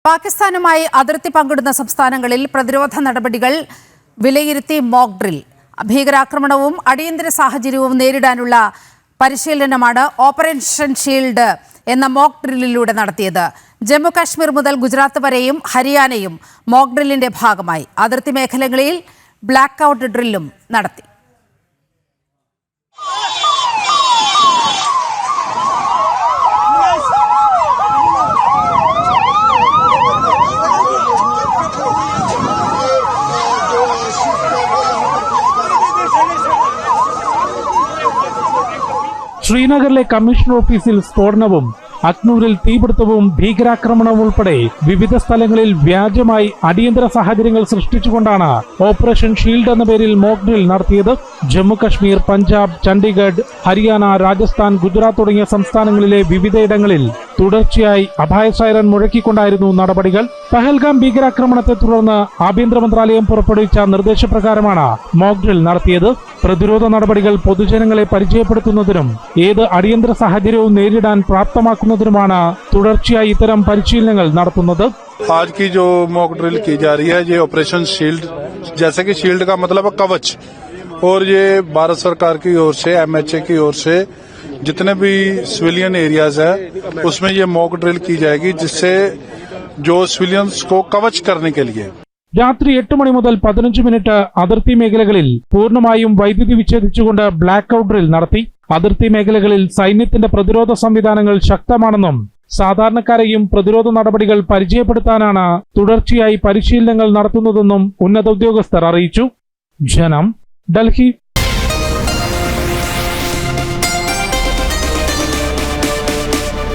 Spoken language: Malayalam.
പാകിസ്ഥാനുമായി അതിർത്തി പങ്കിടുന്ന സംസ്ഥാനങ്ങളിൽ പ്രതിരോധ നടപടികൾ വിലയിരുത്തി മോക്ക് ഡ്രിൽ. ഭീകരാക്രമണവും അടിയന്തര സാഹചര്യവും നേരിടാനുള്ള പരിശീലനമാണ് ഓപ്പറേഷൻ ഷീൽഡ് എന്ന മോക്ക് ഡ്രില്ലിലൂടെ നടത്തിയത്. ജമ്മു കാശ്മീർ മുതൽ ഗുജറാത്ത് വരെയും ഹരിയാനയും മോക്ക് ഡ്രില്ലിന്റെ ഭാഗമായി. അതിർത്തി മേഖലകളിൽ ബ്ലാക്ക് ഔട്ട് ഡ്രില്ലും നടത്തി. ശ്രീനഗറിലെ കമ്മീഷണർ ഓഫീസിൽ സ്ഫോടനവും അക്നൂരിൽ തീപിടുത്തവും ഭീകരാക്രമണവും ഉൾപ്പെടെ വിവിധ സ്ഥലങ്ങളിൽ വ്യാജമായി അടിയന്തര സാഹചര്യങ്ങൾ സൃഷ്ടിച്ചുകൊണ്ടാണ് ഓപ്പറേഷൻ ഷീൽഡ് എന്ന പേരിൽ മോക്ക് ഡ്രിൽ നടത്തിയത്. ജമ്മു കശ്മീർ, പഞ്ചാബ്, ചണ്ഡീഗഡ്, ഹരിയാന, രാജസ്ഥാൻ, ഗുജറാത്ത് തുടങ്ങിയ സംസ്ഥാനങ്ങളിലെ വിവിധയിടങ്ങളിൽ തുടർച്ചയായി അപായ സൈറൻ മുഴക്കിക്കൊണ്ടായിരുന്നു നടപടികൾ. പഹൽഗാം ഭീകരാക്രമണത്തെ തുടർന്ന് ആഭ്യന്തര മന്ത്രാലയം പുറപ്പെടുവിച്ച നിർദ്ദേശപ്രകാരമാണ് മോക്ക് ഡ്രിൽ നടത്തിയത്. പ്രതിരോധ നടപടികൾ പൊതുജനങ്ങളെ പരിചയപ്പെടുത്തുന്നതിനും ഏത് അടിയന്തര സാഹചര്യവും നേരിടാൻ പ്രാപ്തമാക്കുന്നതിനുമാണ് തുടർച്ചയായി ഇത്തരം പരിശീലനങ്ങൾ നടത്തുന്നത്. आज की जो मॉक ड्रिल की जा रही है ये ऑपरेशन शील्ड, जैसे कि शील्ड का मतलब है कवच, और ये भारत सरकार की ओर से MHA की ओर से जितने भी सिविलियन एरियाज है उसमें ये मॉक ड्रिल की जाएगी, जिससे जो सिविलियंस को कवच करने के लिए രാത്രി 8 മണി മുതൽ 15 മിനിറ്റ് അതിർത്തി മേഖലകളിൽ പൂർണ്ണമായും വൈദ്യുതി വിച്ഛേദിച്ചുകൊണ്ട് ബ്ലാക്ക് ഔട്ട് ഡ്രിൽ നടത്തി. അതിർത്തി മേഖലകളിൽ സൈന്യത്തിന്റെ പ്രതിരോധ സംവിധാനങ്ങൾ ശക്തമാണെന്നും സാധാരണക്കാരെയും പ്രതിരോധ നടപടികൾ പരിചയപ്പെടുത്താനാണ് തുടർച്ചയായി പരിശീലനങ്ങൾ നടത്തുന്നതെന്നും ഉന്നത ഉദ്യോഗസ്ഥർ അറിയിച്ചു. ജനം, ഡൽഹി.